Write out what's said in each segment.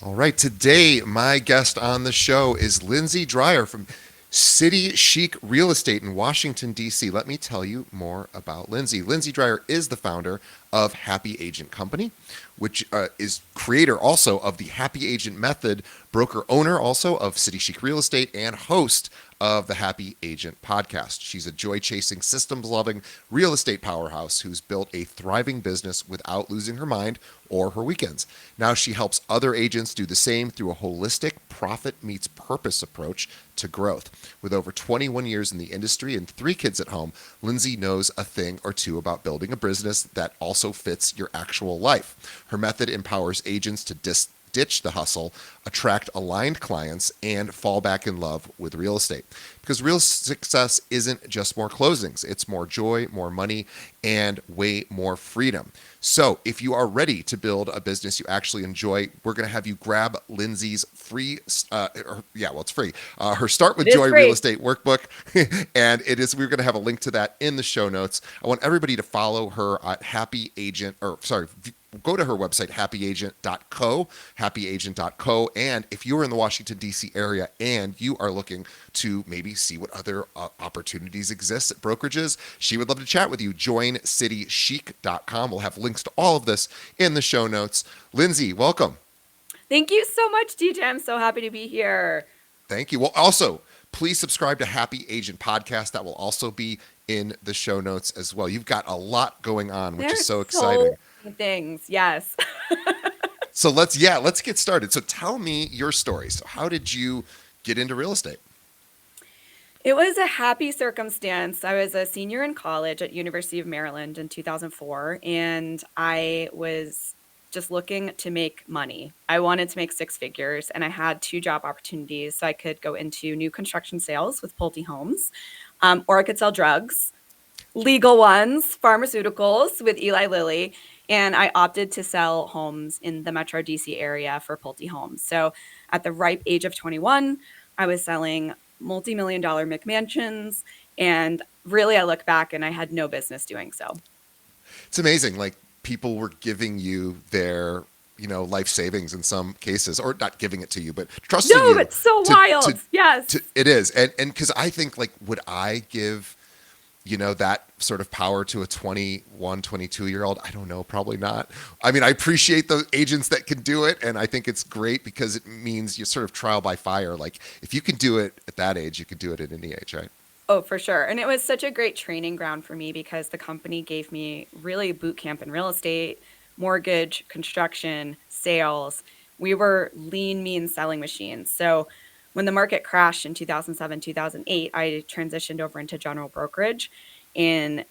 All right, today my guest on the show is Lindsay Dreyer from City Chic Real Estate in Washington, D.C. Let me tell you more about Lindsay. Lindsay Dreyer is the founder of Happy Agent Company, which is creator also of the Happy Agent Method, broker owner also of City Chic Real Estate, and host of the Happy Agent podcast. She's a joy chasing, systems loving real estate powerhouse who's built a thriving business without losing her mind or her weekends. Now she helps other agents do the same through a holistic profit meets purpose approach to growth. With over 21 years in the industry and 3 kids at home, Lindsay knows a thing or two about building a business that also fits your actual life. Her method empowers agents to ditch the hustle, attract aligned clients, and fall back in love with real estate. Because real success isn't just more closings, it's more joy, more money, and way more freedom. So, if you are ready to build a business you actually enjoy, we're going to have you grab Lindsay's free, it's free, her Start It with is Joy real free. estate workbook. And we're going to have a link to that in the show notes. I want everybody to follow her at go to her website, happyagent.co. And if you're in the Washington, D.C. area and you are looking to maybe see what other opportunities exist at brokerages, she would love to chat with you. Join citychic.com. We'll have links to all of this in the show notes. Lindsay, welcome. Thank you so much, DJ. I'm so happy to be here. Thank you. Well, also, please subscribe to Happy Agent Podcast. That will also be in the show notes as well. You've got a lot going on, which is There's so so exciting. many things. Yes. So let's get started. So tell me your story. So how did you get into real estate? It was a happy circumstance. I was a senior in college at University of Maryland in 2004, and I was just looking to make money. I wanted to make 6 figures, and I had 2 job opportunities. So I could go into new construction sales with Pulte Homes, or I could sell drugs, legal ones, pharmaceuticals with Eli Lilly. And I opted to sell homes in the Metro DC area for Pulte Homes. So at the ripe age of 21, I was selling multi-million dollar McMansions. And really, I look back and I had no business doing so. It's amazing. Like people were giving you their, life savings in some cases, or not giving it to you, but trusting No, you it's so to, wild. to, Yes. it is. And because I think like, would I give, that sort of power to a 21, 22-year old? I don't know, probably not. I mean, I appreciate the agents that can do it. And I think it's great because it means you're sort of trial by fire. Like if you can do it at that age, you can do it at any age, right? Oh, for sure. And it was such a great training ground for me because the company gave me really boot camp in real estate, mortgage, construction, sales. We were lean, mean selling machines. So when the market crashed in 2007, 2008, I transitioned over into general brokerage. In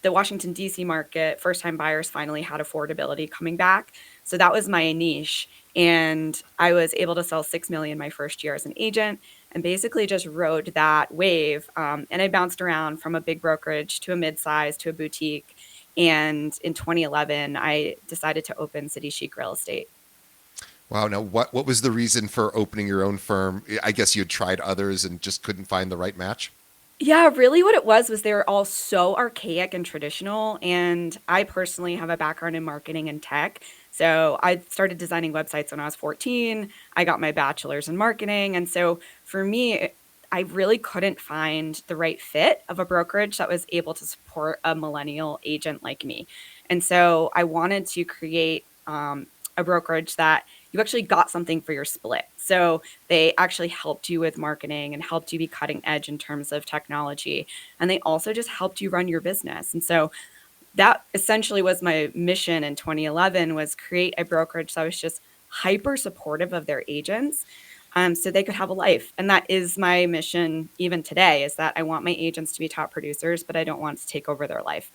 the Washington, D.C. market, first time buyers finally had affordability coming back. So that was my niche. And I was able to sell 6 million my first year as an agent and basically just rode that wave. And I bounced around from a big brokerage to a mid-size to a boutique. And in 2011, I decided to open City Chic Real Estate. Wow. Now, what was the reason for opening your own firm? I guess you had tried others and just couldn't find the right match. Yeah, really what it was they were all so archaic and traditional. And I personally have a background in marketing and tech. So I started designing websites when I was 14. I got my bachelor's in marketing. And so for me, I really couldn't find the right fit of a brokerage that was able to support a millennial agent like me. And so I wanted to create a brokerage that you actually got something for your split. So they actually helped you with marketing and helped you be cutting edge in terms of technology. And they also just helped you run your business. And so that essentially was my mission in 2011 was create a brokerage that was just hyper supportive of their agents so they could have a life. And that is my mission even today is that I want my agents to be top producers, but I don't want to take over their life.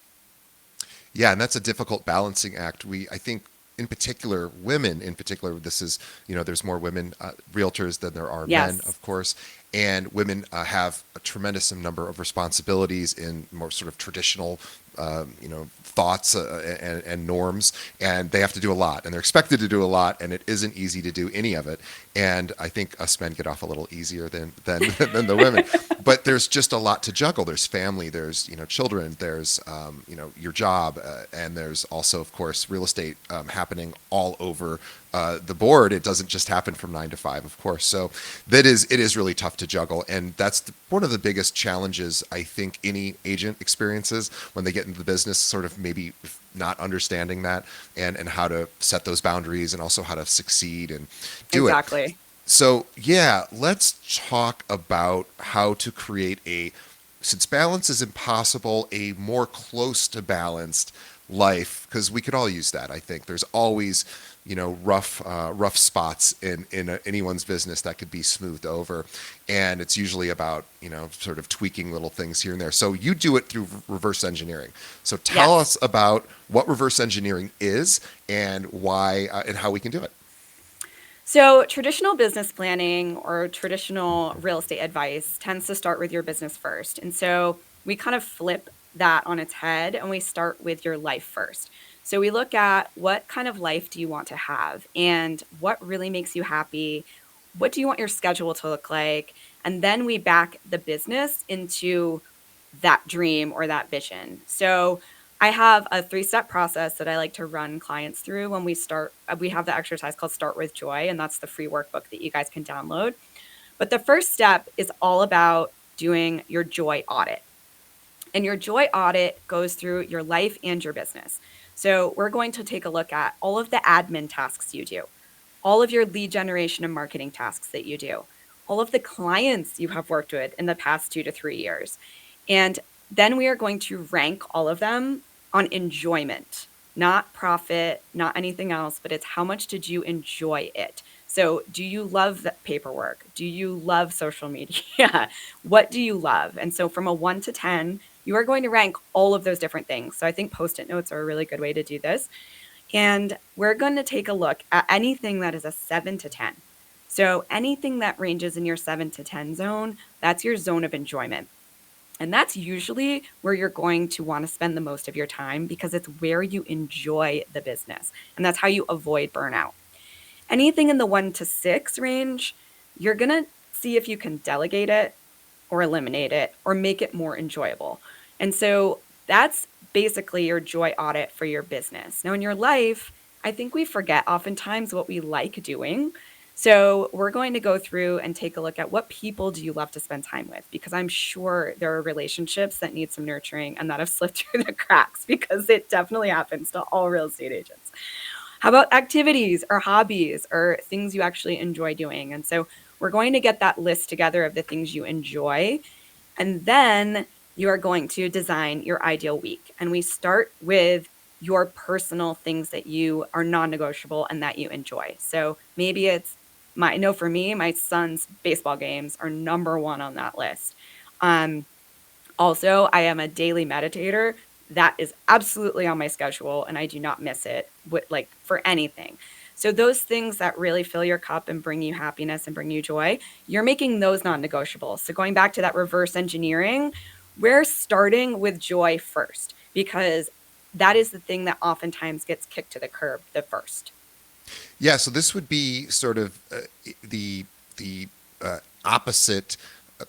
Yeah, and that's a difficult balancing act. I think, in particular, women in particular, this is, there's more women realtors than there are men, Yes. of course. And women have a tremendous number of responsibilities in more sort of traditional thoughts and norms, and they have to do a lot, and they're expected to do a lot, and it isn't easy to do any of it. And I think us men get off a little easier than than the women. But there's just a lot to juggle. There's family, there's children, there's your job, and there's also, of course, real estate happening all over the board. It doesn't just happen from 9 to 5, of course. So it is really tough to juggle, and that's one of the biggest challenges I think any agent experiences when they get into the business, sort of maybe not understanding that and how to set those boundaries and also how to succeed and do it. Exactly. So yeah, let's talk about how to create since balance is impossible, a more close to balanced life, because we could all use that. I think there's always rough spots in anyone's business that could be smoothed over, and it's usually about sort of tweaking little things here and there. So you do it through reverse engineering. So tell Yes. us about what reverse engineering is and why and how we can do it. So, traditional business planning or traditional real estate advice tends to start with your business first. And so, we kind of flip that on its head and we start with your life first. So, we look at what kind of life do you want to have and what really makes you happy? What do you want your schedule to look like? And then we back the business into that dream or that vision. So, I have a 3-step process that I like to run clients through when we start. We have the exercise called Start with Joy, and that's the free workbook that you guys can download. But the first step is all about doing your joy audit. And your joy audit goes through your life and your business. So we're going to take a look at all of the admin tasks you do, all of your lead generation and marketing tasks that you do, all of the clients you have worked with in the past 2 to 3 years. And then we are going to rank all of them on enjoyment, not profit, not anything else, but it's how much did you enjoy it? So, do you love the paperwork? Do you love social media? What do you love? And so, from a 1 to 10, you are going to rank all of those different things. So, I think post it notes are a really good way to do this. And we're going to take a look at anything that is a 7 to 10. So, anything that ranges in your 7 to 10 zone, that's your zone of enjoyment. And that's usually where you're going to want to spend the most of your time because it's where you enjoy the business. And that's how you avoid burnout. Anything in the 1 to 6 range, you're going to see if you can delegate it or eliminate it or make it more enjoyable. And so that's basically your joy audit for your business. Now, in your life, I think we forget oftentimes what we like doing. So we're going to go through and take a look at what people do you love to spend time with, because I'm sure there are relationships that need some nurturing and that have slipped through the cracks because it definitely happens to all real estate agents. How about activities or hobbies or things you actually enjoy doing? And so we're going to get that list together of the things you enjoy. And then you are going to design your ideal week. And we start with your personal things that you are non-negotiable and that you enjoy. So maybe it's I know for me, my son's baseball games are number one on that list. Um, Also, I am a daily meditator. That is absolutely on my schedule, and I do not miss it like for anything. So those things that really fill your cup and bring you happiness and bring you joy, you're making those non-negotiable. So going back to that reverse engineering, we're starting with joy first because that is the thing that oftentimes gets kicked to the curb the first. Yeah, so this would be sort of the opposite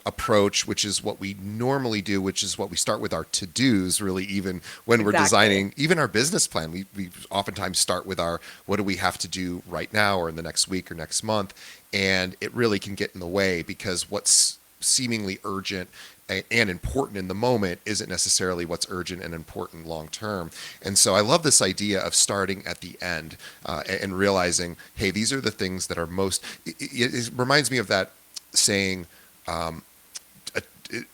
approach, which is what we normally do, which is what we start with our to-dos, really, even when we're Exactly. designing even our business plan. We oftentimes start with our what do we have to do right now or in the next week or next month, and it really can get in the way because what's seemingly urgent and important in the moment isn't necessarily what's urgent and important long term. And so I love this idea of starting at the end and realizing, hey, these are the things that are most. It reminds me of that saying, um,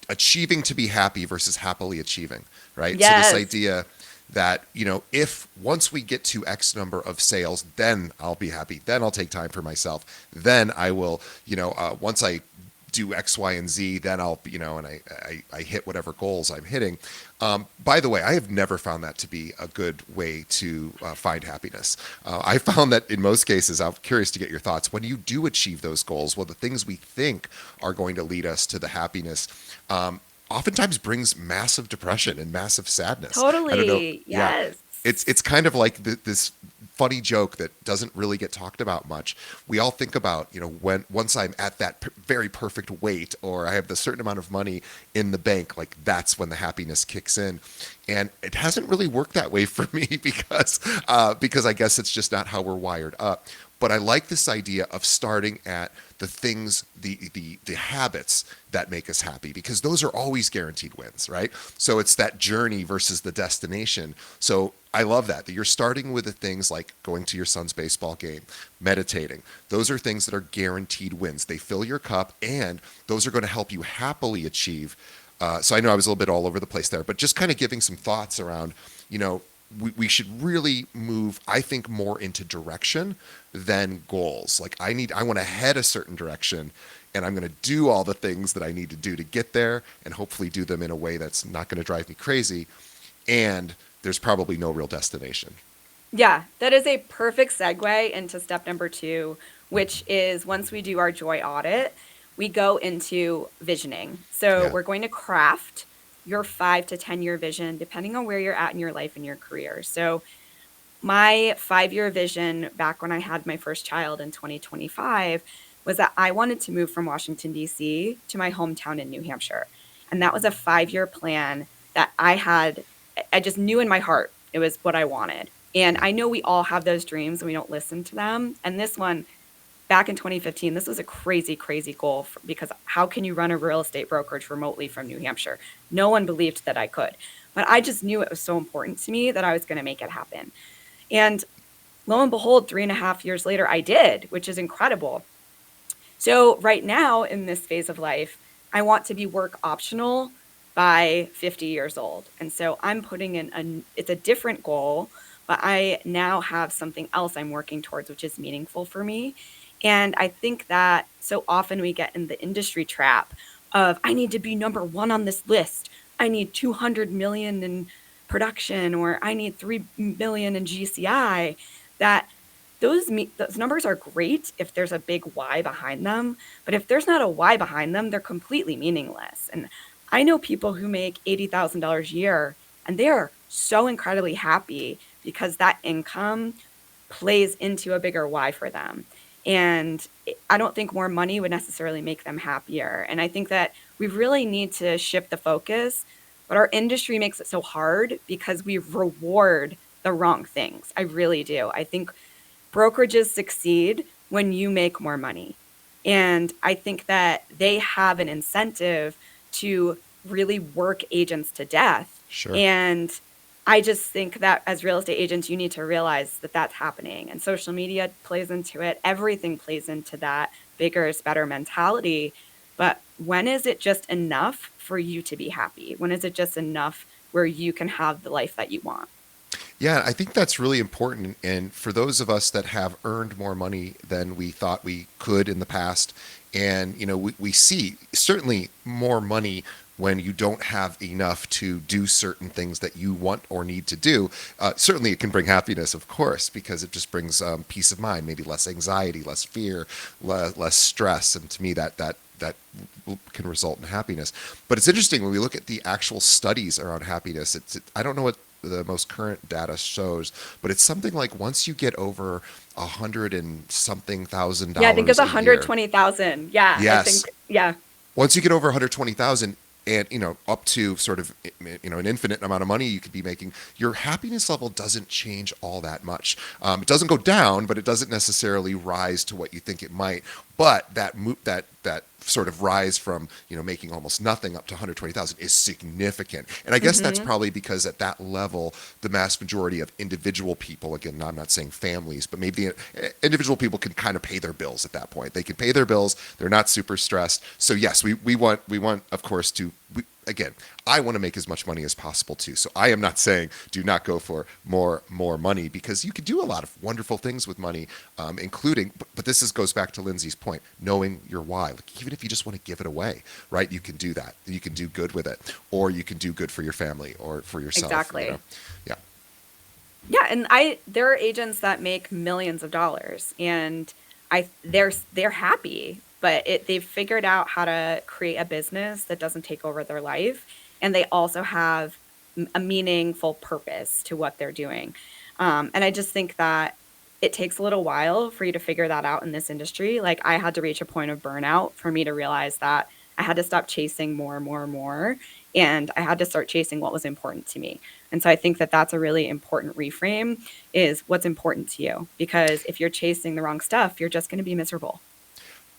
achieving to be happy versus happily achieving, right? So this Yes. idea that if once we get to X number of sales, then I'll be happy, then I'll take time for myself, then I will, once I do X, Y, and Z, then I'll, and I hit whatever goals I'm hitting. By the way, I have never found that to be a good way to find happiness. I found that in most cases, I'm curious to get your thoughts, when you do achieve those goals, well, the things we think are going to lead us to the happiness, oftentimes brings massive depression and massive sadness. I don't know. Totally. Yeah. Yes. It's kind of like this funny joke that doesn't really get talked about much. We all think about, when once I'm at that very perfect weight, or I have the certain amount of money in the bank, like that's when the happiness kicks in. And it hasn't really worked that way for me because I guess it's just not how we're wired up. But I like this idea of starting at the things, the habits that make us happy, because those are always guaranteed wins, right? So it's that journey versus the destination. So I love that you're starting with the things like going to your son's baseball game, meditating. Those are things that are guaranteed wins. They fill your cup, and those are going to help you happily achieve. So I know I was a little bit all over the place there, but just kind of giving some thoughts around, you know, we should really move, I think, more into direction than goals. Like I want to head a certain direction, and I'm going to do all the things that I need to do to get there, and hopefully do them in a way that's not going to drive me crazy. And there's probably no real destination. Yeah, that is a perfect segue into step number two, which is once we do our joy audit, we go into visioning. So Yeah. we're going to craft your 5 to 10 year vision, depending on where you're at in your life and your career. So my 5 year vision back when I had my first child in 2025 was that I wanted to move from Washington, D.C. to my hometown in New Hampshire. And that was a 5 year plan that I just knew in my heart it was what I wanted. And I know we all have those dreams and we don't listen to them. And this one, back in 2015, this was a crazy, crazy goal because how can you run a real estate brokerage remotely from New Hampshire? No one believed that I could. But I just knew it was so important to me that I was going to make it happen. And lo and behold, 3.5 years later, I did, which is incredible. So right now in this phase of life, I want to be work optional by 50 years old. And so I'm putting in it's a different goal, but I now have something else I'm working towards, which is meaningful for me. And I think that so often we get in the industry trap of, I need to be number one on this list. I need 200 million in production, or I need 3 million in GCI, that those numbers are great if there's a big why behind them, but if there's not a why behind them, they're completely meaningless. And I know people who make $80,000 a year, and they are so incredibly happy because that income plays into a bigger why for them. And I don't think more money would necessarily make them happier. And I think that we really need to shift the focus, but our industry makes it so hard because we reward the wrong things. I really do. I think brokerages succeed when you make more money. And I think that they have an incentive to really work agents to death. Sure. And I just think that as real estate agents, you need to realize that that's happening. And social media plays into it. Everything plays into that bigger is better mentality. But when is it just enough for you to be happy? When is it just enough where you can have the life that you want? Yeah, I think that's really important. And for those of us that have earned more money than we thought we could in the past, and we see certainly more money when you don't have enough to do certain things that you want or need to do. Certainly, it can bring happiness, of course, because it just brings peace of mind, maybe less anxiety, less fear, less stress, and to me, that can result in happiness. But it's interesting when we look at the actual studies around happiness. I don't know what the most current data shows, but it's something like once you get over 100 and something thousand Yeah, I think it's dollars a year. 120,000. Yeah, I Yes. think, yeah. Once you get over 120,000 and up to sort of an infinite amount of money you could be making, your happiness level doesn't change all that much. It doesn't go down, but it doesn't necessarily rise to what you think it might. But that sort of rise from making almost nothing up to 120,000 is significant. And I guess that's Hmm. probably because at that level, the mass majority of individual people, again, I'm not saying families, but maybe individual people can kind of pay their bills at that point. They can pay their bills. They're not super stressed. So yes, we want, of course, again, I want to make as much money as possible too. So I am not saying do not go for more money, because you could do a lot of wonderful things with money, including. But this goes back to Lindsay's point, knowing your why. Like even if you just want to give it away, right? You can do that. You can do good with it, or you can do good for your family or for yourself. Exactly. Yeah. Yeah, and there are agents that make millions of dollars, and they're happy. but they've figured out how to create a business that doesn't take over their life. And they also have a meaningful purpose to what they're doing. And I just think that it takes a little while for you to figure that out in this industry. Like I had to reach a point of burnout for me to realize that I had to stop chasing more and more and more. And I had to start chasing what was important to me. And so I think that that's a really important reframe is what's important to you. Because if you're chasing the wrong stuff, you're just going to be miserable.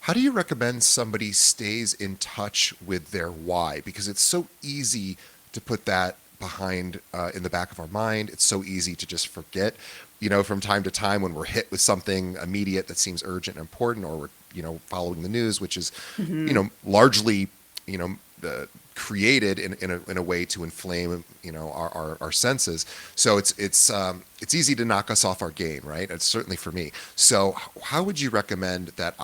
How do you recommend somebody stays in touch with their why? Because it's so easy to put that behind in the back of our mind. It's so easy to just forget, from time to time when we're hit with something immediate that seems urgent and important, or we're, following the news, which is, Hmm. largely, you know, created in a way to inflame, our senses. So it's easy to knock us off our game, right? It's certainly for me. So how would you recommend that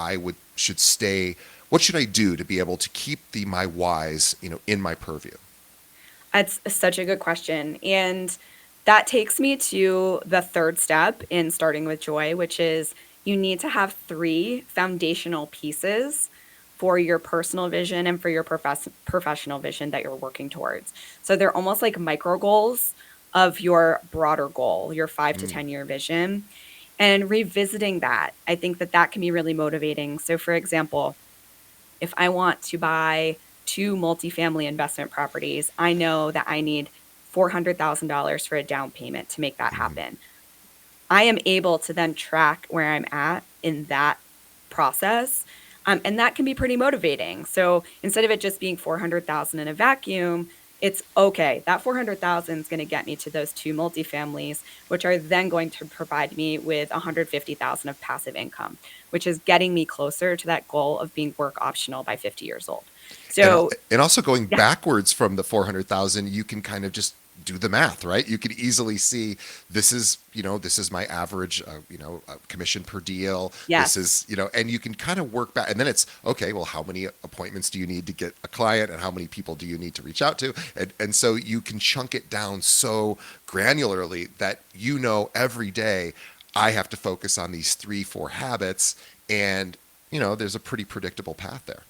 should stay? What should I do to be able to keep my whys, in my purview? That's such a good question. And that takes me to the third step in starting with joy, which is you need to have three foundational pieces for your personal vision and for your professional vision that you're working towards. So they're almost like micro goals of your broader goal, your 5 to 10 year vision. And revisiting that, I think that that can be really motivating. So, for example, if I want to buy two multifamily investment properties, I know that I need $400,000 for a down payment to make that Mm-hmm. happen. I am able to then track where I'm at in that process. And that can be pretty motivating. So instead of it just being 400,000 in a vacuum, it's okay. That 400,000 is going to get me to those two multifamilies, which are then going to provide me with 150,000 of passive income, which is getting me closer to that goal of being work optional by 50 years old. and So and also going yeah, backwards from the 400,000, you can kind of just do the math, right? You could easily see this is my average commission per deal. This yes. is, and you can kind of work back, and then it's okay, well, how many appointments do you need to get a client, and how many people do you need to reach out to? And so you can chunk it down so granularly that every day I have to focus on these 3 4 habits, and there's a pretty predictable path there.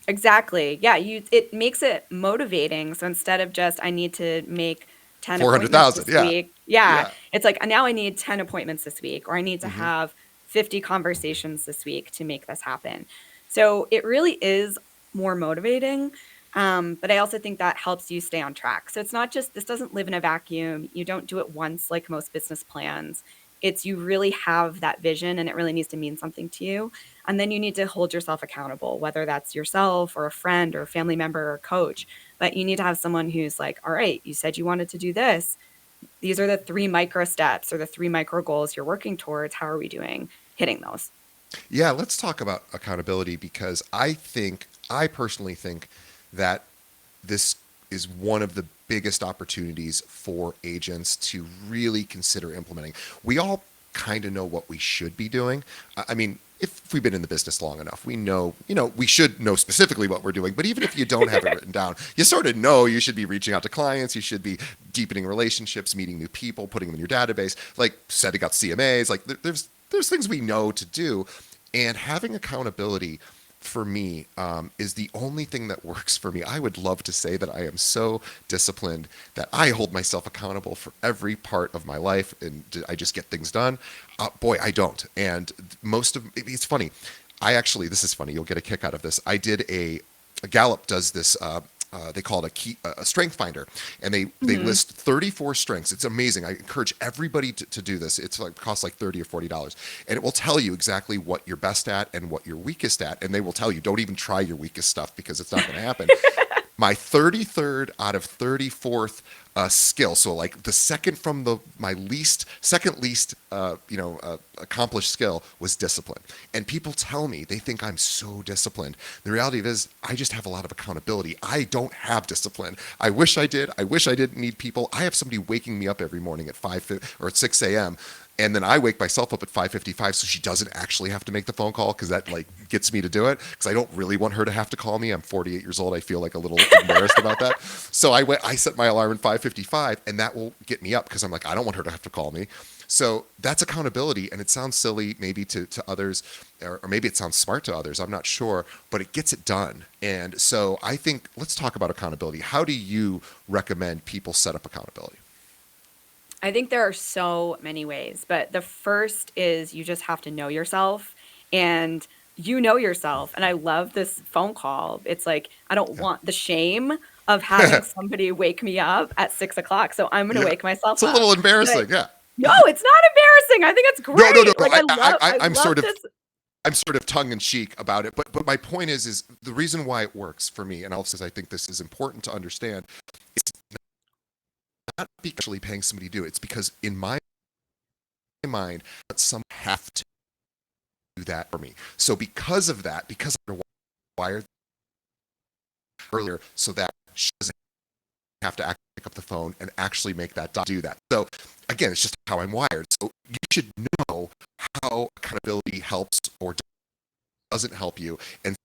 Exactly. Yeah, it makes it motivating. So instead of just I need to make 10 appointments 400,000, this yeah. week, yeah, Yeah. it's like now I need 10 appointments this week or I need to Hmm. have 50 conversations this week to make this happen. So it really is more motivating. But I also think that helps you stay on track. So it's not just this doesn't live in a vacuum. You don't do it once like most business plans. It's you really have that vision and it really needs to mean something to you. And then you need to hold yourself accountable, whether that's yourself or a friend or a family member or a coach. But you need to have someone who's like, all right, you said you wanted to do this. These are the three micro steps or the three micro goals you're working towards. How are we doing hitting those? Yeah, let's talk about accountability, because I personally think that this is one of the biggest opportunities for agents to really consider implementing. We all kind of know what we should be doing. I mean, if we've been in the business long enough, we know, we should know specifically what we're doing. But even if you don't have it written down, you sort of know you should be reaching out to clients, you should be deepening relationships, meeting new people, putting them in your database, like setting up CMAs. Like there's things we know to do, and having accountability for me is the only thing that works for me. I would love to say that I am so disciplined that I hold myself accountable for every part of my life and I just get things done. Boy, I don't. And it's funny. This is funny. You'll get a kick out of this. I did Gallup does this. They call it a strength finder, and they Hmm. list 34 strengths. It's amazing. I encourage everybody to do this. It's like costs like $30 or $40, and it will tell you exactly what you're best at and what you're weakest at. And they will tell you, don't even try your weakest stuff because it's not going to happen. My 33rd out of 34th skill, so like the second from my second least accomplished skill, was discipline. And people tell me they think I'm so disciplined. The reality is I just have a lot of accountability. I don't have discipline. I wish I did. I wish I didn't need people. I have somebody waking me up every morning at 5 or at 6 a.m. And then I wake myself up at 5:55, so she doesn't actually have to make the phone call, because that like gets me to do it, because I don't really want her to have to call me. I'm 48 years old. I feel like a little embarrassed about that. So I set my alarm at 5:55, and that will get me up, because I'm like, I don't want her to have to call me. So that's accountability, and it sounds silly maybe to others, or maybe it sounds smart to others. I'm not sure, but it gets it done. And so I think let's talk about accountability. How do you recommend people set up accountability? I think there are so many ways, but the first is you just have to know yourself and you know yourself. And I love this phone call. It's like, I don't Yeah. want the shame of having somebody wake me up at 6 o'clock. So I'm going to Yeah. wake myself It's a up. little And embarrassing. Yeah. no, it's not embarrassing. I think it's No, no, no, great. no. Like I I'm love sort of this. tongue in cheek about it, but my point is the reason why it works for me, and also I think this is important to understand, it's not because actually paying somebody to do it. It's because in my mind, some have to do that for me. So because of that, because I'm wired earlier, so that she doesn't have to pick up the phone and actually make that do that. So again, it's just how I'm wired. So you should know how accountability helps or doesn't help you, and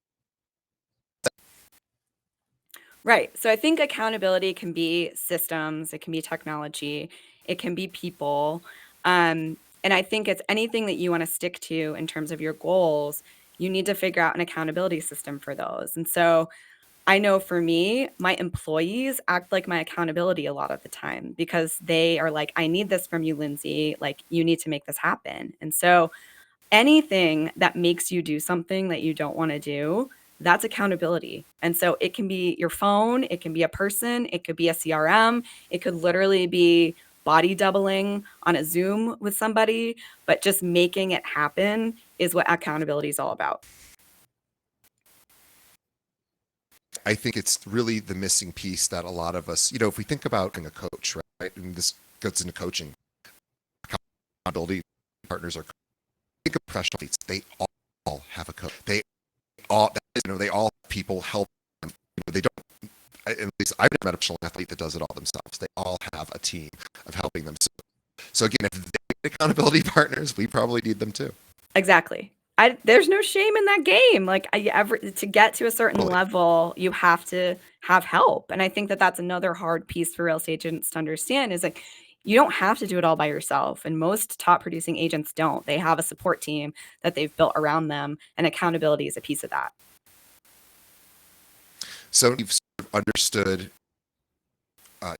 Right. So I think accountability can be systems, it can be technology, it can be people. And I think it's anything that you want to stick to in terms of your goals, you need to figure out an accountability system for those. And so I know for me, my employees act like my accountability a lot of the time because they are like, I need this from you, Lindsay. Like, you need to make this happen. And so anything that makes you do something that you don't want to do, that's accountability. And so it can be your phone, it can be a person, it could be a CRM, it could literally be body doubling on a Zoom with somebody, but just making it happen is what accountability is all about. I think it's really the missing piece that a lot of us, if we think about being a coach, right, and this gets into coaching, accountability partners are think of professional athletes. They all have a coach. They all have people help them. They don't. At least I've never met a professional athlete that does it all themselves. They all have a team of helping them. So again, if they need accountability partners, we probably need them too. Exactly. There's no shame in that game. Like to get to a certain Totally. level, you have to have help. And I think that that's another hard piece for real estate agents to understand is like you don't have to do it all by yourself. And most top producing agents don't. They have a support team that they've built around them, and accountability is a piece of that. So you've sort of understood, uh,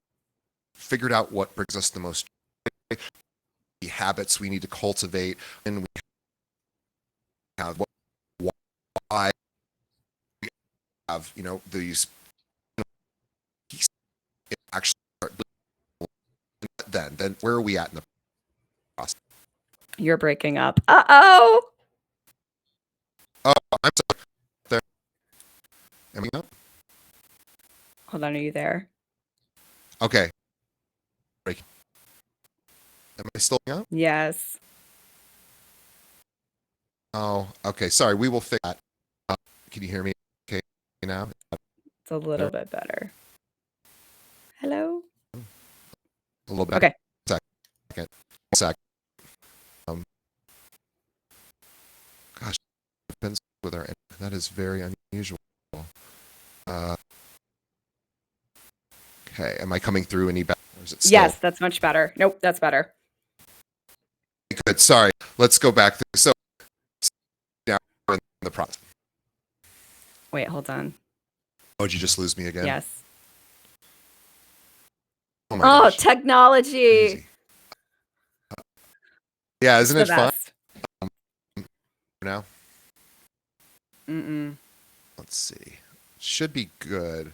figured out what brings us the most joy, the habits we need to cultivate, and we have why we have these actually start then where are we at in the process? You're breaking up. Uh-oh. Oh, I'm sorry. There. Am I up? Hold on, are you there? Okay. Break. Am I still up? Yes. Oh, okay. Sorry. We will fix that. Uh, can you hear me? Okay, now. It's a little bit better. Hello? A little bit. Okay. Second. Second. Um, gosh, depends with our. That is very unusual. Uh, okay. Am I coming through any better? Or is it still? Yes, that's much better. Nope, that's better. Good. Sorry. Let's go back. So now we're in the process. Wait, hold on. Oh, did you just lose me again? Yes. Oh my Oh, gosh. technology. Crazy. Yeah, It's isn't the it fun best. now? Mm-mm. Let's see. Should be good.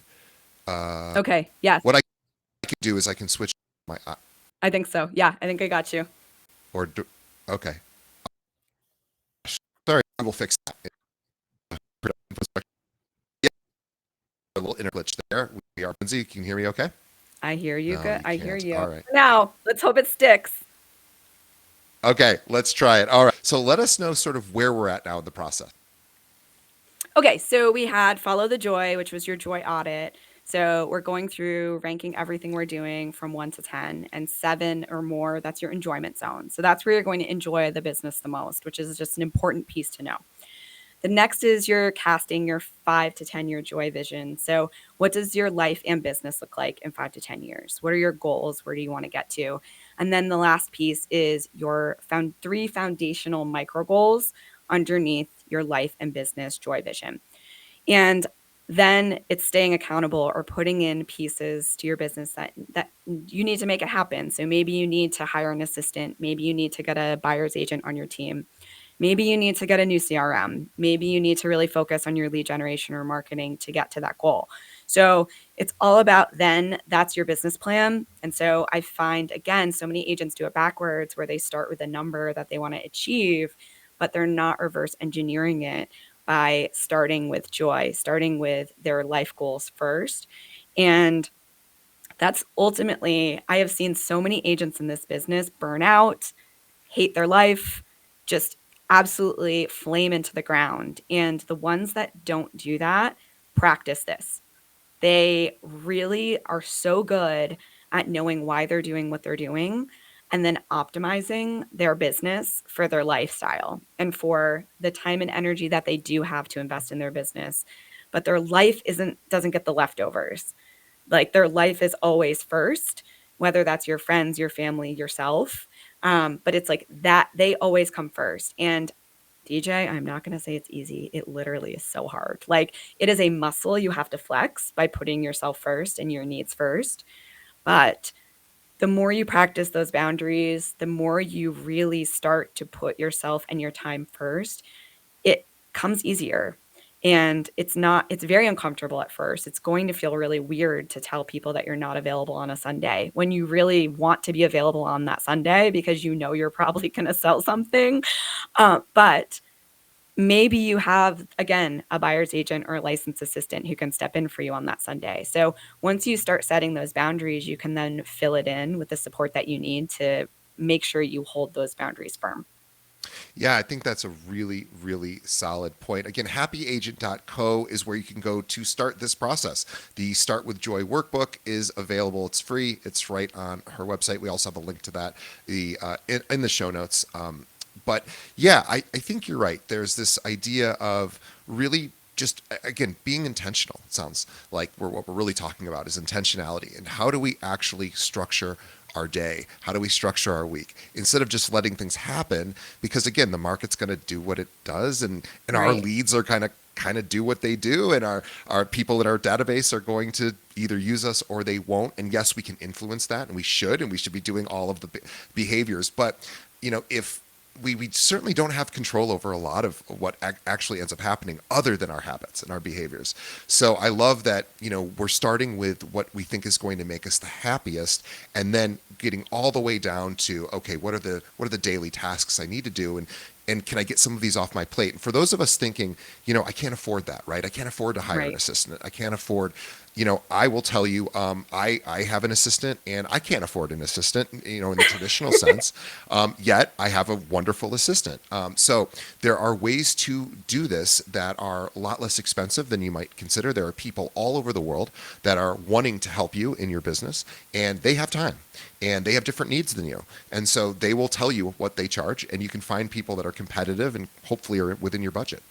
Okay. Yes. What I can do is I can switch my I think so. Yeah, I think I got you. or do, okay. Sorry, we'll fix that. Yeah, a little inner glitch there. We are Lindsay. Can you hear me? Okay. I hear you. No, Good. you I hear can't. you. All right. Now, let's hope it sticks. Okay, let's try it. All right. So let us know sort of where we're at now in the process. Okay, so we had Follow the Joy, which was your joy audit. So we're going through ranking everything we're doing from 1 to 10, and 7 or more, that's your enjoyment zone. So that's where you're going to enjoy the business the most, which is just an important piece to know. The next is your casting your 5 to 10 year joy vision. So what does your life and business look like in 5 to 10 years? What are your goals? Where do you want to get to? And then the last piece is your three foundational micro goals underneath your life and business joy vision. And then it's staying accountable or putting in pieces to your business that you need to make it happen. So maybe you need to hire an assistant, maybe you need to get a buyer's agent on your team. Maybe you need to get a new CRM. Maybe you need to really focus on your lead generation or marketing to get to that goal. So it's all about then that's your business plan. And so I find, again, so many agents do it backwards where they start with a number that they want to achieve, but they're not reverse engineering it by starting with joy, starting with their life goals first. And that's ultimately, I have seen so many agents in this business burn out, hate their life, just absolutely flame into the ground. And the ones that don't do that practice this. They really are so good at knowing why they're doing what they're doing and then optimizing their business for their lifestyle and for the time and energy that they do have to invest in their business. But their life doesn't get the leftovers. Like their life is always first, whether that's your friends, your family, yourself. But it's like that they always come first. And DJ, I'm not going to say it's easy. It literally is so hard. Like it is a muscle you have to flex by putting yourself first and your needs first. But the more you practice those boundaries, the more you really start to put yourself and your time first, it comes easier. And it's very uncomfortable at first. It's going to feel really weird to tell people that you're not available on a Sunday when you really want to be available on that Sunday because you know you're probably going to sell something. But maybe you have, again, a buyer's agent or a licensed assistant who can step in for you on that Sunday. So once you start setting those boundaries, you can then fill it in with the support that you need to make sure you hold those boundaries firm. Yeah, I think that's a really, really solid point. Again, happyagent.co is where you can go to start this process. The Start with Joy workbook is available. It's free. It's right on her website. We also have a link to that in the show notes. But yeah, I think you're right. There's this idea of really just, again, being intentional. It sounds like what we're really talking about is intentionality. And how do we actually structure our day? How do we structure our week instead of just letting things happen? Because again, the market's going to do what it does, and our Right. leads are kind of do what they do, and our people in our database are going to either use us or they won't. And yes, we can influence that, and we should be doing all of the behaviors. But if we certainly don't have control over a lot of what actually ends up happening other than our habits and our behaviors. So I love that, we're starting with what we think is going to make us the happiest, and then getting all the way down to, okay, what are the daily tasks I need to do, and can I get some of these off my plate? And for those of us thinking, I can't afford that, right? I can't afford to hire an Right. assistant. I can't afford, I will tell you, I have an assistant, and I can't afford an assistant, in the traditional sense. Yet I have a wonderful assistant. So there are ways to do this that are a lot less expensive than you might consider. There are people all over the world that are wanting to help you in your business, and they have time, and they have different needs than you. And so they will tell you what they charge, and you can find people that are competitive and hopefully are within your budget.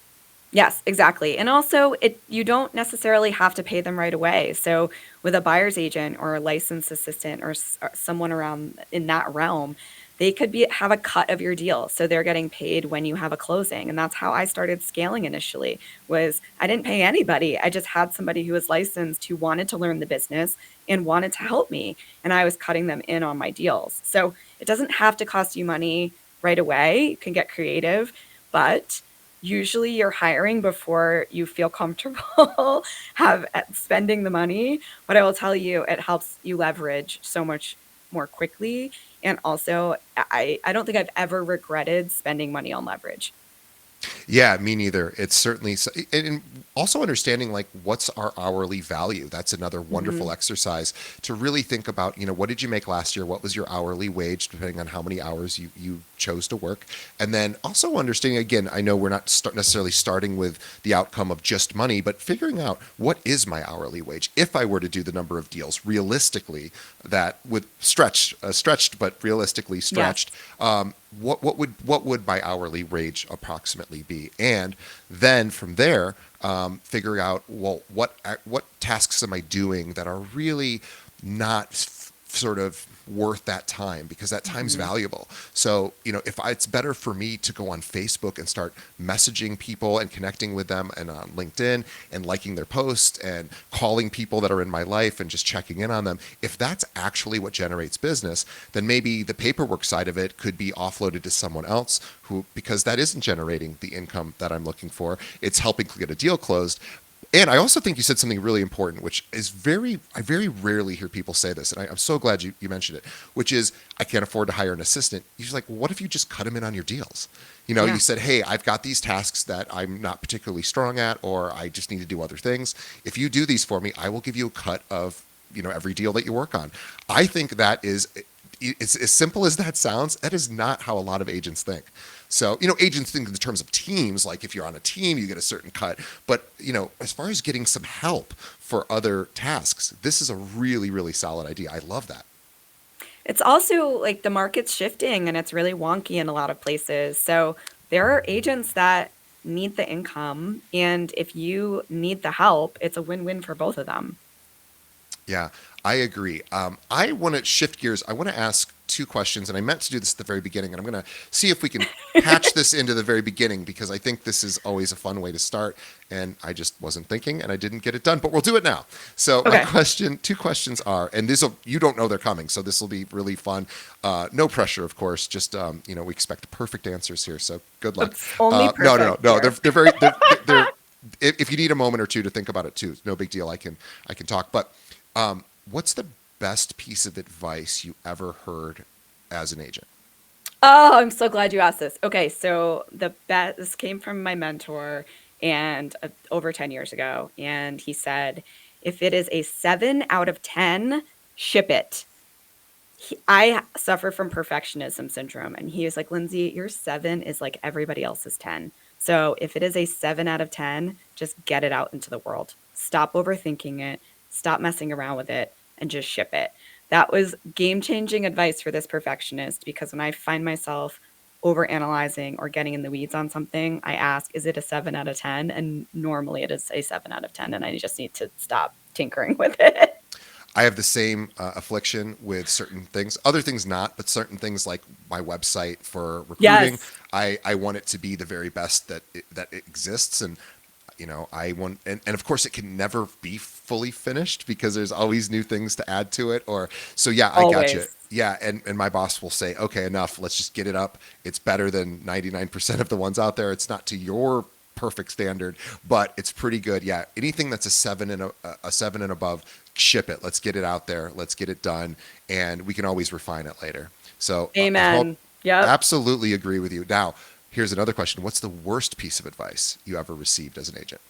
Yes, exactly. And also you don't necessarily have to pay them right away. So with a buyer's agent or a licensed assistant or someone around in that realm, they could have a cut of your deal. So they're getting paid when you have a closing. And that's how I started scaling initially. Was I didn't pay anybody. I just had somebody who was licensed who wanted to learn the business and wanted to help me, and I was cutting them in on my deals. So it doesn't have to cost you money right away. You can get creative, but usually you're hiring before you feel comfortable have spending the money. But I will tell you, it helps you leverage so much more quickly. And also, I don't think I've ever regretted spending money on leverage. Yeah, me neither. It's certainly, and also understanding like what's our hourly value. That's another wonderful Hmm. exercise to really think about, what did you make last year? What was your hourly wage, depending on how many hours you chose to work? And then also understanding, again, I know we're not necessarily starting with the outcome of just money, but figuring out what is my hourly wage if I were to do the number of deals realistically that with stretched, but realistically Yes. stretched. What would my hourly wage approximately be? And then from there, figure out, well, what tasks am I doing that are really not sort of worth that time because that time's Mhm. valuable. So, it's better for me to go on Facebook and start messaging people and connecting with them and on LinkedIn and liking their posts and calling people that are in my life and just checking in on them. If that's actually what generates business, then maybe the paperwork side of it could be offloaded to someone else who, because that isn't generating the income that I'm looking for. It's helping get a deal closed. And I also think you said something really important, which is I very rarely hear people say this. And I'm so glad you mentioned it, which is, I can't afford to hire an assistant. You're just like, well, what if you just cut them in on your deals? You Yeah. said, hey, I've got these tasks that I'm not particularly strong at, or I just need to do other things. If you do these for me, I will give you a cut of, every deal that you work on. I think that is, it's as simple as that sounds. That is not how a lot of agents think. So, agents think in terms of teams, like if you're on a team, you get a certain cut. But, as far as getting some help for other tasks, this is a really, really solid idea. I love that. It's also like the market's shifting and it's really wonky in a lot of places. So there are agents that need the income. And if you need the help, it's a win-win for both of them. Yeah, I agree. I want to shift gears. I want to ask two questions, and I meant to do this at the very beginning, and I'm going to see if we can patch this into the very beginning because I think this is always a fun way to start, and I just wasn't thinking, and I didn't get it done, but we'll do it now. So Okay. two questions are, and you don't know they're coming, so this will be really fun. No pressure, of course. Just we expect perfect answers here, so good luck. It's only No, no, no, perfect no. here. They're very they're if you need a moment or two to think about it too, no big deal. I can talk, but. What's the best piece of advice you ever heard as an agent? Oh, I'm so glad you asked this. Okay, so this came from my mentor and over 10 years ago, and he said, if it is a 7 out of 10, ship it. I suffer from perfectionism syndrome, and he was like, Lindsay, your 7 is like everybody else's 10. So if it is a 7 out of 10, just get it out into the world. Stop overthinking it, stop messing around with it, and just ship it. That was game-changing advice for this perfectionist because when I find myself overanalyzing or getting in the weeds on something, I ask, is it a 7 out of 10? And normally it is a 7 out of 10, and I just need to stop tinkering with it. I have the same affliction with certain things, other things not, but certain things like my website for recruiting. Yes, I want it to be the very best that it exists, and I want, and of course it can never be fully finished because there's always new things to add to it. Or so yeah, I got you. always. Yeah, and my boss will say, okay, enough. Let's just get it up. It's better than 99% of the ones out there. It's not to your perfect standard, but it's pretty good. Yeah, anything that's a 7 and above, ship it. Let's get it out there. Let's get it done, and we can always refine it later. So I hope Amen. Yep. absolutely agree with you. Now, here's another question: what's the worst piece of advice you ever received as an agent?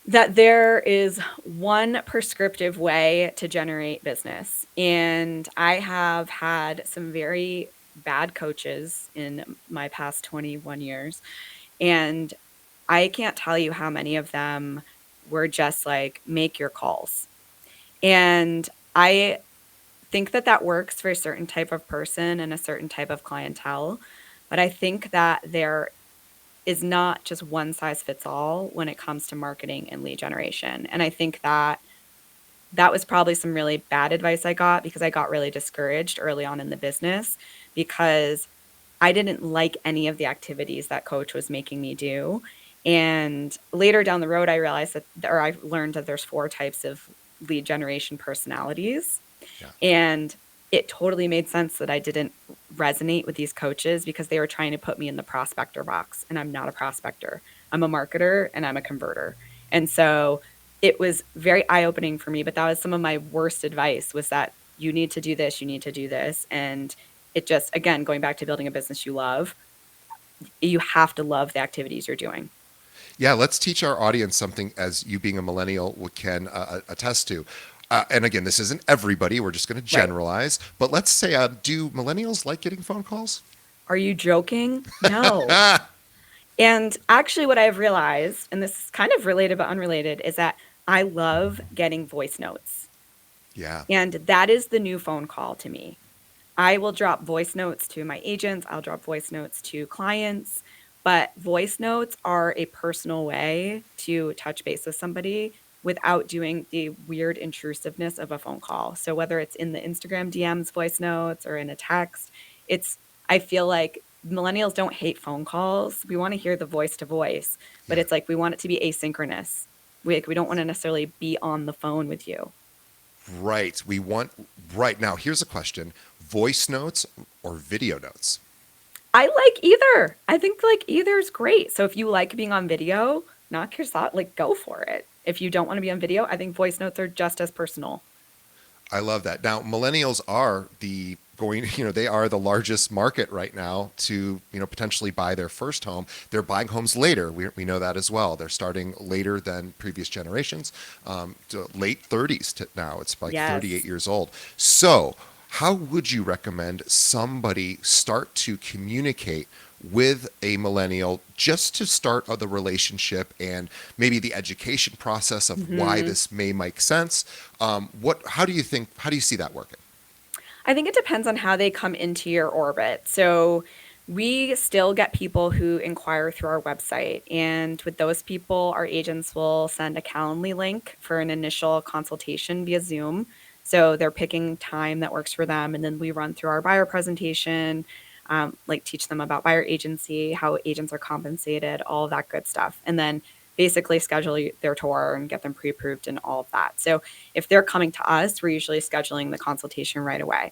That there is one prescriptive way to generate business. And I have had some very bad coaches in my past 21 years. And I can't tell you how many of them were just like, make your calls. And I think that that works for a certain type of person and a certain type of clientele. But I think that there is not just one size fits all when it comes to marketing and lead generation. And I think that that was probably some really bad advice I got because I got really discouraged early on in the business because I didn't like any of the activities that coach was making me do. And later down the road, I realized or I learned that there's 4 types of lead generation personalities. Yeah. And it totally made sense that I didn't resonate with these coaches because they were trying to put me in the prospector box. And I'm not a prospector. I'm a marketer and I'm a converter. And so it was very eye-opening for me. But that was some of my worst advice was that you need to do this, you need to do this. And it just, again, going back to building a business you love, you have to love the activities you're doing. Yeah, let's teach our audience something as you being a millennial can attest to. And again, this isn't everybody. We're just going to Right. generalize. But let's say, do millennials like getting phone calls? Are you joking? No. And actually, what I've realized, and this is kind of related but unrelated, is that I love getting voice notes. Yeah. And that is the new phone call to me. I will drop voice notes to my agents, I'll drop voice notes to clients, but voice notes are a personal way to touch base with somebody without doing the weird intrusiveness of a phone call. So whether it's in the Instagram DMs, voice notes, or in a text, it's I feel like millennials don't hate phone calls. We want to hear the voice to voice, but Yeah. it's like we want it to be asynchronous. We don't want to necessarily be on the phone with you. Right. We want, right now, here's a question: voice notes or video notes? I like either. I think like either is great. So if you like being on video, knock yourself like go for it. If you don't want to be on video, I think voice notes are just as personal. I love that. Now, millennials are they are the largest market right now to, potentially buy their first home. They're buying homes later. We know that as well. They're starting later than previous generations, to late 30s to now. It's like 38 Yes. years old. So, how would you recommend somebody start to communicate with a millennial just to start the relationship and maybe the education process of why Hmm. this may make sense? How do you think, how do you see that working? I think it depends on how they come into your orbit. So we still get people who inquire through our website. And with those people, our agents will send a Calendly link for an initial consultation via Zoom. So they're picking time that works for them. And then we run through our buyer presentation, like teach them about buyer agency, how agents are compensated, all of that good stuff. And then basically schedule their tour and get them pre-approved and all of that. So if they're coming to us, we're usually scheduling the consultation right away.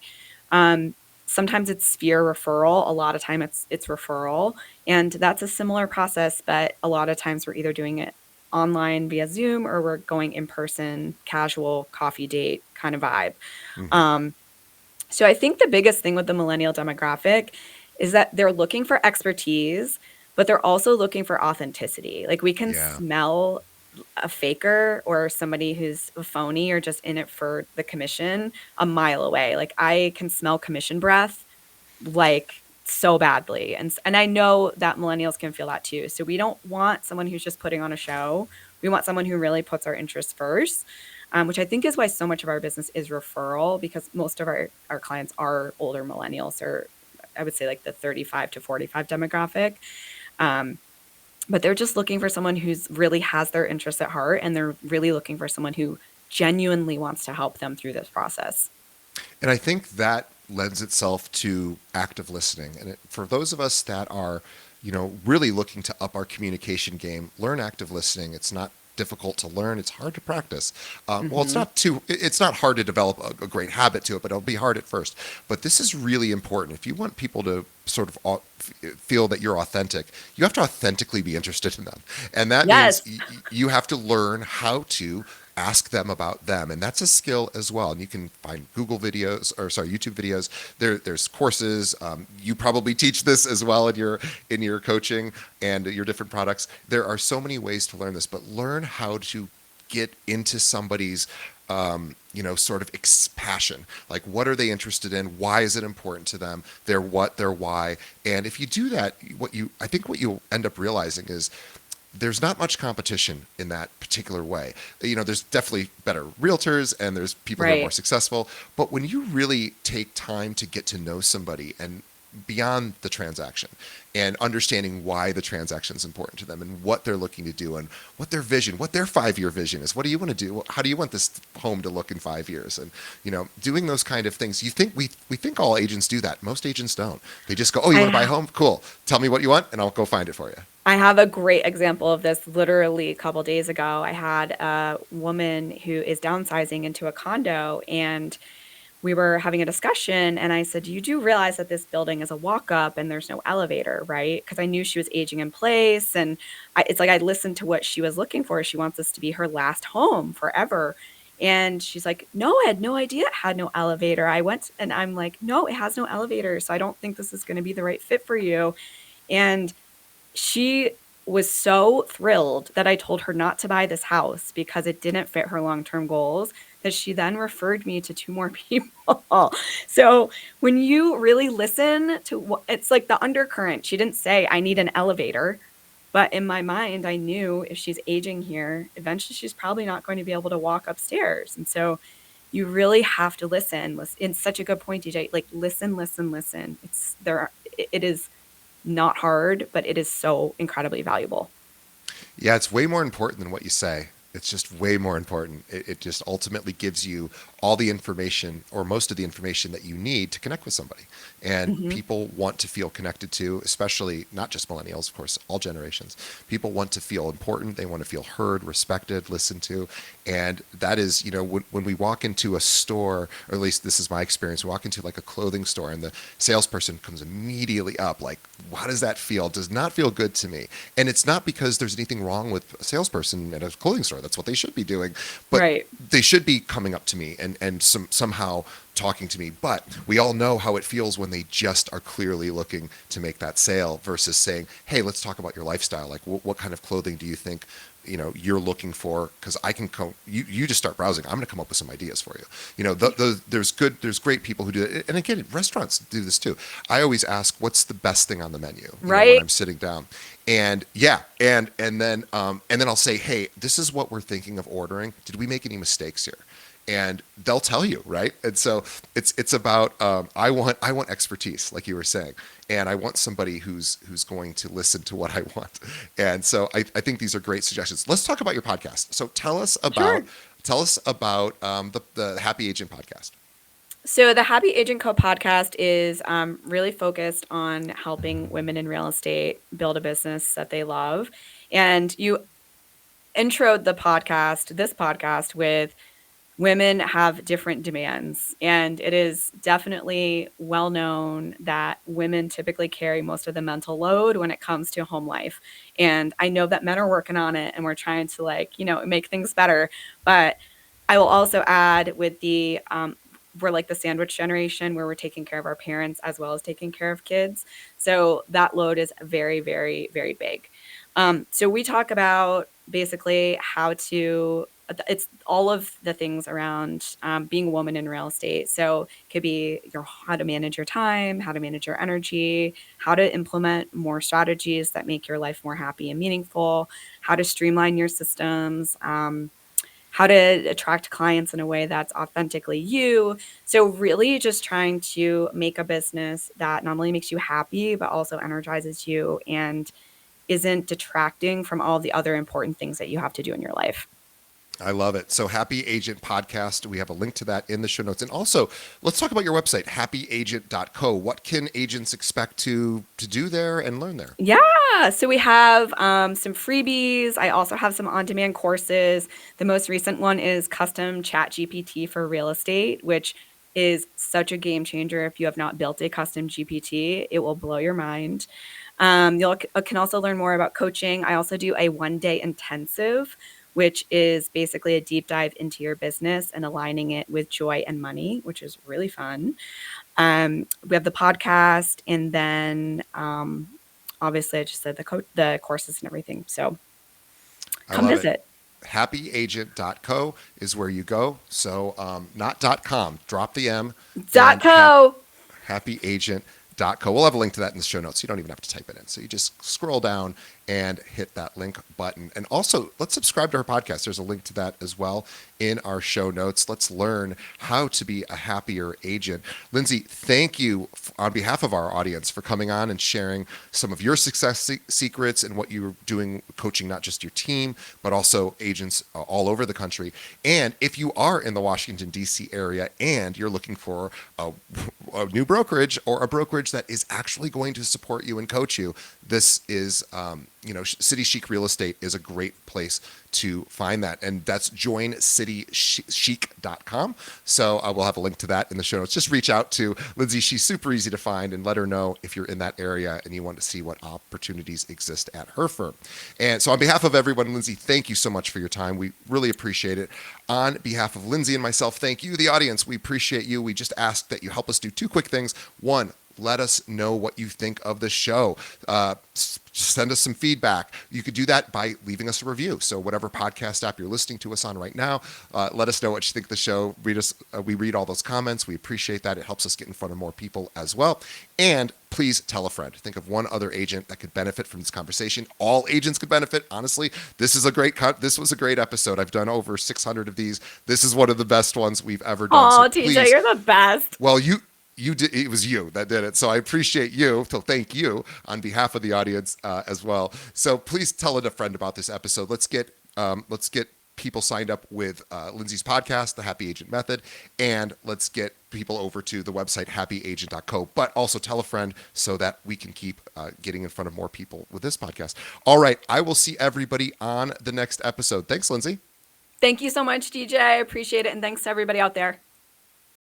Um, Sometimes it's sphere referral. A lot of time it's referral, and that's a similar process. But a lot of times we're either doing it online via Zoom or we're going in person, casual coffee date kind of vibe. Hmm. Um, so I think the biggest thing with the millennial demographic is that they're looking for expertise, but they're also looking for authenticity. Like we can Yeah. smell a faker or somebody who's a phony or just in it for the commission a mile away. Like I can smell commission breath like so badly. And I know that millennials can feel that too. So we don't want someone who's just putting on a show. We want someone who really puts our interests first. Which I think is why so much of our business is referral because most of our clients are older millennials or I would say like the 35 to 45 demographic. Um, but they're just looking for someone who's really has their interests at heart and they're really looking for someone who genuinely wants to help them through this process. And I think that lends itself to active listening. And for those of us that are, really looking to up our communication game, learn active listening. It's not difficult to learn. It's hard to practice. Well, Hmm. it's not hard to develop a great habit to it, but it'll be hard at first. But this is really important. If you want people to sort of feel that you're authentic, you have to authentically be interested in them. And that means Yes. you have to learn how to ask them about them, and that's a skill as well. And you can find Google videos, or sorry, YouTube videos. There's courses. You probably teach this as well in your coaching and your different products. There are so many ways to learn this, but learn how to get into somebody's sort of passion. Like, what are they interested in? Why is it important to them? Their what, their why. And if you do that, I think what you'll end up realizing is there's not much competition in that particular way. There's definitely better realtors and there's people who are more Right. successful. But when you really take time to get to know somebody and beyond the transaction and understanding why the transaction is important to them and what they're looking to do and what their vision, what their 5 year vision is, what do you want to do? How do you want this home to look in 5 years? And, doing those kind of things, you think we think all agents do that. Most agents don't. They just go, oh, you want to buy a I home? Cool. Tell me what you want and I'll go find it for you. I have a great example of this literally a couple days ago. I had a woman who is downsizing into a condo and we were having a discussion and I said, you do realize that this building is a walk up and there's no elevator, right? Because I knew she was aging in place. And it's like I listened to what she was looking for. She wants this to be her last home forever. And she's like, no, I had no idea it had no elevator. I went and I'm like, no, it has no elevator. So I don't think this is going to be the right fit for you. And she was so thrilled that I told her not to buy this house because it didn't fit her long-term goals that she then referred me to two more people. So when you really listen to what it's like the undercurrent, she didn't say, I need an elevator. But in my mind, I knew if she's aging here, eventually she's probably not going to be able to walk upstairs. And so you really have to listen. It's such a good point, DJ. Like listen, listen, listen. It is not hard, but it is so incredibly valuable. Yeah, it's way more important than what you say. It's just way more important. It just ultimately gives you all the information or most of the information that you need to connect with somebody. And Hmm. people want to feel connected to, especially not just millennials, of course, all generations. People want to feel important. They want to feel heard, respected, listened to. And that is, when we walk into a store, or at least this is my experience, we walk into like a clothing store and the salesperson comes immediately up, like, how does that feel? It does not feel good to me. And it's not because there's anything wrong with a salesperson at a clothing store. That's what they should be doing. But Right. they should be coming up to me and somehow talking to me. But we all know how it feels when they just are clearly looking to make that sale versus saying, hey, let's talk about your lifestyle. Like, what kind of clothing do you think you're looking for? Because I can come, you just start browsing, I'm going to come up with some ideas for you. There's great people who do it, and again, restaurants do this too. I always ask, what's the best thing on the menu, when Right. I'm sitting down. And yeah, and then I'll say, hey, this is what we're thinking of ordering. Did we make any mistakes here? And they'll tell you, right? And so it's about, I want expertise, like you were saying, and I want somebody who's going to listen to what I want. And so I think these are great suggestions. Let's talk about your podcast. So Sure. tell us about the Happy Agent podcast. So the Happy Agent Co podcast is really focused on helping women in real estate build a business that they love. And you introed this podcast with women have different demands. And it is definitely well known that women typically carry most of the mental load when it comes to home life. And I know that men are working on it and we're trying to make things better. But I will also add with we're like the sandwich generation where we're taking care of our parents as well as taking care of kids. So that load is very, very, very big. So we talk about basically it's all of the things around being a woman in real estate. So it could be how to manage your time, how to manage your energy, how to implement more strategies that make your life more happy and meaningful, how to streamline your systems, how to attract clients in a way that's authentically you. So really just trying to make a business that not only makes you happy, but also energizes you and isn't detracting from all the other important things that you have to do in your life. I love it. So Happy Agent Podcast, we have a link to that in the show notes. And also, let's talk about your website, happyagent.co. What can agents expect to do there and learn there? Yeah, so we have some freebies. I also have some on-demand courses. The most recent one is custom chat GPT for real estate, which is such a game changer. If you have not built a custom GPT, it will blow your mind. Can also learn more about coaching. I also do a 1-day intensive, which is basically a deep dive into your business and aligning it with joy and money, which is really fun. We have the podcast, and then obviously I just said the courses and everything. So I come love it. visit. Happyagent.co is where you go. So not .com, drop the M, Dot and co. happyagent.co. We'll have a link to that in the show notes. You don't even have to type it in. So you just scroll down and hit that link button. And also, let's subscribe to her podcast. There's a link to that as well in our show notes. Let's learn how to be a happier agent. Lindsay, thank you on behalf of our audience for coming on and sharing some of your success secrets and what you're doing coaching not just your team, but also agents all over the country. And if you are in the Washington, D.C. area and you're looking for a new brokerage or a brokerage that is actually going to support you and coach you, this is City Chic Real Estate is a great place to find that, and that's joincitychic.com. So we'll have a link to that in the show notes. Just reach out to Lindsay. She's super easy to find, and let her know if you're in that area and you want to see what opportunities exist at her firm. And so on behalf of everyone, Lindsay, thank you so much for your time. We really appreciate it. On behalf of Lindsay and myself, thank you, the audience. We appreciate you. We just ask that you help us do two quick things. One, let us know what you think of the show. Send us some feedback. You could do that by leaving us a review. So whatever podcast app you're listening to us on right now, let us know what you think of the show. We read all those comments. We appreciate that. It helps us get in front of more people as well. And please tell a friend. Think of one other agent that could benefit from this conversation. All agents could benefit. Honestly, this was a great episode. I've done over 600 of these. This is one of the best ones we've ever done. Oh, So TJ, please, you're the best. well, you did. It was you that did it. So I appreciate you. So thank you on behalf of the audience as well. So please tell a friend about this episode. Let's get people signed up with Lindsay's podcast, The Happy Agent Method, and let's get people over to the website happyagent.co, but also tell a friend so that we can keep getting in front of more people with this podcast. All right, I will see everybody on the next episode. Thanks, Lindsay. Thank you so much, DJ. I appreciate it. And thanks to everybody out there.